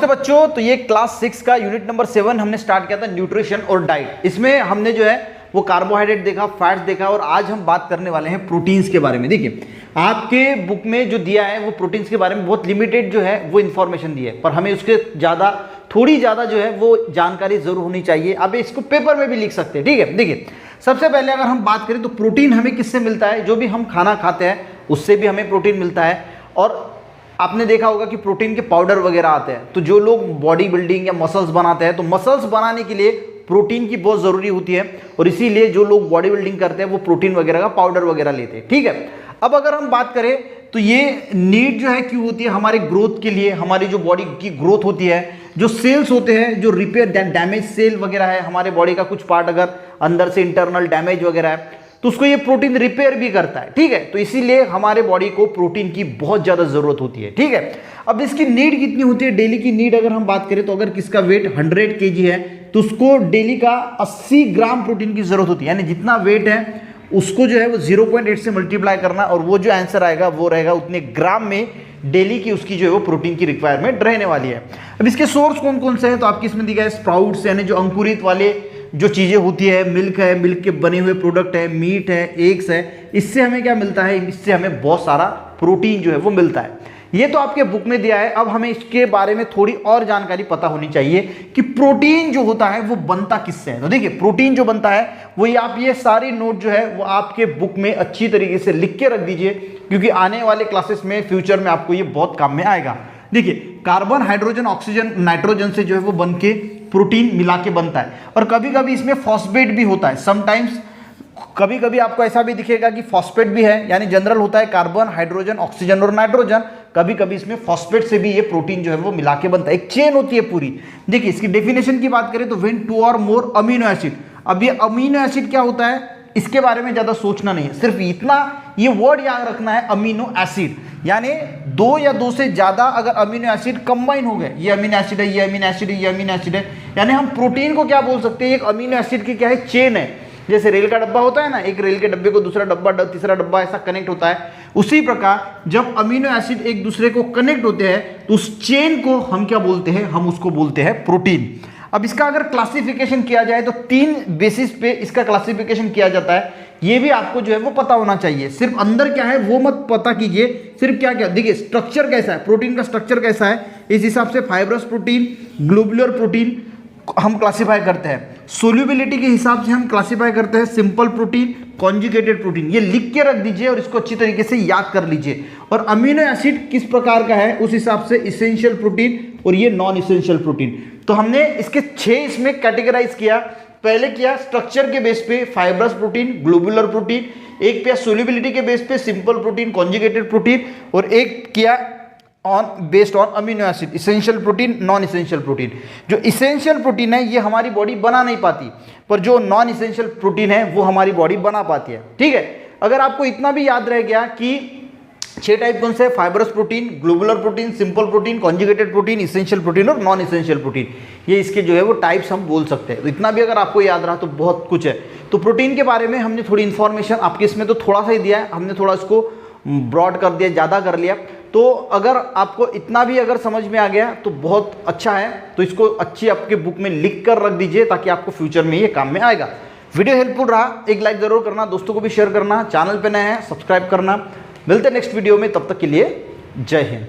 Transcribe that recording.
नमस्ते बच्चों। तो ये क्लास 6 का यूनिट नंबर 7 हमने स्टार्ट किया था न्यूट्रिशन और डाइट। इसमें हमने जो है वो कार्बोहाइड्रेट देखा, फैट्स देखा और आज हम बात करने वाले हैं प्रोटीन्स के बारे में। देखिए आपके बुक में जो दिया है वो प्रोटीन्स के बारे में बहुत लिमिटेड जो है वो इन्फॉर्मेशन दी है, पर हमें उसके थोड़ी ज़्यादा जो है वो जानकारी जरूर होनी चाहिए। अब इसको पेपर में भी लिख सकते हैं, ठीक है। देखिए सबसे पहले अगर हम बात करें तो प्रोटीन हमें किससे मिलता है? जो भी हम खाना खाते हैं उससे भी हमें प्रोटीन मिलता है। और आपने देखा होगा कि प्रोटीन के पाउडर वगैरह आते हैं, तो जो लोग बॉडी बिल्डिंग या मसल्स बनाते हैं तो मसल्स बनाने के लिए प्रोटीन की बहुत ज़रूरी होती है, और इसीलिए जो लोग बॉडी बिल्डिंग करते हैं वो प्रोटीन वगैरह का पाउडर वगैरह लेते हैं, ठीक है। अब अगर हम बात करें तो ये नीड जो है क्यों होती है? हमारे ग्रोथ के लिए, हमारी जो बॉडी की ग्रोथ होती है, जो सेल्स होते हैं, जो रिपेयर डैमेज सेल वगैरह है, हमारे बॉडी का कुछ पार्ट अगर अंदर से इंटरनल डैमेज वगैरह है तो उसको ये प्रोटीन रिपेयर भी करता है, ठीक है। तो इसीलिए हमारे बॉडी को प्रोटीन की बहुत ज़्यादा ज़रूरत होती है, ठीक है। अब इसकी नीड कितनी होती है? डेली की नीड अगर हम बात करें तो अगर किसका वेट 100 kg है तो उसको डेली का 80 ग्राम प्रोटीन की ज़रूरत होती है। यानी जितना वेट है उसको जो है वो 0.8 से मल्टीप्लाई करना, और वो जो आंसर आएगा वो रहेगा उतने ग्राम में डेली की उसकी जो है वो प्रोटीन की रिक्वायरमेंट रहने वाली है। अब इसके सोर्स कौन कौन से हैं? तो आपकी इसमें दिखा है स्प्राउट्स, यानी जो अंकुरित वाले जो चीज़ें होती है, मिल्क है, मिल्क के बने हुए प्रोडक्ट है, मीट है, एग्स है, इससे हमें क्या मिलता है? इससे हमें बहुत सारा प्रोटीन जो है वो मिलता है। ये तो आपके बुक में दिया है। अब हमें इसके बारे में थोड़ी और जानकारी पता होनी चाहिए कि प्रोटीन जो होता है वो बनता किससे है। तो देखिए प्रोटीन जो बनता है वो आप ये सारी नोट जो है वो आपके बुक में अच्छी तरीके से लिख के रख दीजिए, क्योंकि आने वाले क्लासेस में फ्यूचर में आपको ये बहुत काम में आएगा। देखिए कार्बन, हाइड्रोजन, ऑक्सीजन, नाइट्रोजन से जो है वो बन के प्रोटीन मिला के बनता है, और कभी कभी इसमें फॉस्फेट भी होता है। समटाइम्स कभी कभी आपको ऐसा भी दिखेगा कि फॉस्फेट भी है, यानी जनरल होता है कार्बन, हाइड्रोजन, ऑक्सीजन और नाइट्रोजन। कभी कभी इसमें फॉस्फेट से भी ये प्रोटीन जो है वो मिला के बनता है, एक चेन होती है पूरी। देखिए इसकी डेफिनेशन की बात करें तो व्हेन 2 और मोर अमीनो एसिड। अब ये अमीनो एसिड क्या होता है इसके बारे में ज्यादा सोचना नहीं है, सिर्फ इतना ये वर्ड याद रखना है, अमीनो एसिड। यानी 2 या 2 से ज्यादा अगर अमीनो एसिड कंबाइन हो गए, ये अमीनो एसिड है, ये अमीनो एसिड है, ये अमीनो एसिड है, यानी हम प्रोटीन को क्या बोल सकते हैं? एक अमीनो एसिड की क्या है? चेन है। जैसे रेल का डब्बा होता है ना, एक रेल के डब्बे को दूसरा डब्बा, तीसरा डब्बा ऐसा कनेक्ट होता है, उसी प्रकार जब अमीनो एसिड एक दूसरे को कनेक्ट होते हैं तो उस चेन को हम क्या बोलते हैं? हम उसको बोलते हैं प्रोटीन। अब इसका अगर क्लासिफिकेशन किया जाए तो 3 बेसिस पे इसका क्लासिफिकेशन किया जाता है। ये भी आपको जो है वो पता होना चाहिए। सिर्फ अंदर क्या है वो मत पता कीजिए, सिर्फ क्या क्या देखिए स्ट्रक्चर कैसा है, प्रोटीन का स्ट्रक्चर कैसा है, इस हिसाब से फाइब्रस प्रोटीन, ग्लोबुलर प्रोटीन हम क्लासिफाई करते हैं। सोल्यूबिलिटी के हिसाब से हम क्लासिफाई करते हैं सिंपल प्रोटीन, कॉन्जुगेटेड प्रोटीन। ये लिख के रख दीजिए और इसको अच्छी तरीके से याद कर लीजिए। और अमीनो एसिड किस प्रकार का है उस हिसाब से इसेंशियल प्रोटीन और ये नॉन इसेंशियल प्रोटीन। तो हमने इसके 6 इसमें कैटेगराइज किया। पहले किया स्ट्रक्चर के बेस पे फाइब्रस प्रोटीन, ग्लोबुलर प्रोटीन, एक किया सोल्यूबिलिटी के बेस पे सिंपल प्रोटीन, कॉन्जुगेटेड प्रोटीन, और एक किया based on amino acid, essential protein, non essential protein. जो इसेंशियल प्रोटीन है ये हमारी बॉडी बना नहीं पाती, पर जो नॉन इसेंशियल प्रोटीन है वो हमारी बॉडी बना पाती है, ठीक है। अगर आपको इतना भी याद रह गया कि 6 टाइप कौन से? Fibrous protein, globular protein, simple protein, conjugated protein, essential protein और नॉन इसेंशियल प्रोटीन, ये इसके जो है वो टाइप्स हम बोल सकते हैं। तो इतना भी अगर आपको याद रहा तो बहुत कुछ है। तो प्रोटीन के बारे में हमने थोड़ी इन्फॉर्मेशन आपके इसमें तो थोड़ा सा ही दिया है, हमने थोड़ा इसको ब्रॉड कर दिया, ज़्यादा कर लिया। तो अगर आपको इतना भी अगर समझ में आ गया तो बहुत अच्छा है। तो इसको अच्छी आपके बुक में लिख कर रख दीजिए ताकि आपको फ्यूचर में ये काम में आएगा। वीडियो हेल्पफुल रहा, एक लाइक जरूर करना, दोस्तों को भी शेयर करना, चैनल पे नए हैं सब्सक्राइब करना। मिलते हैं नेक्स्ट वीडियो में, तब तक के लिए जय हिंद।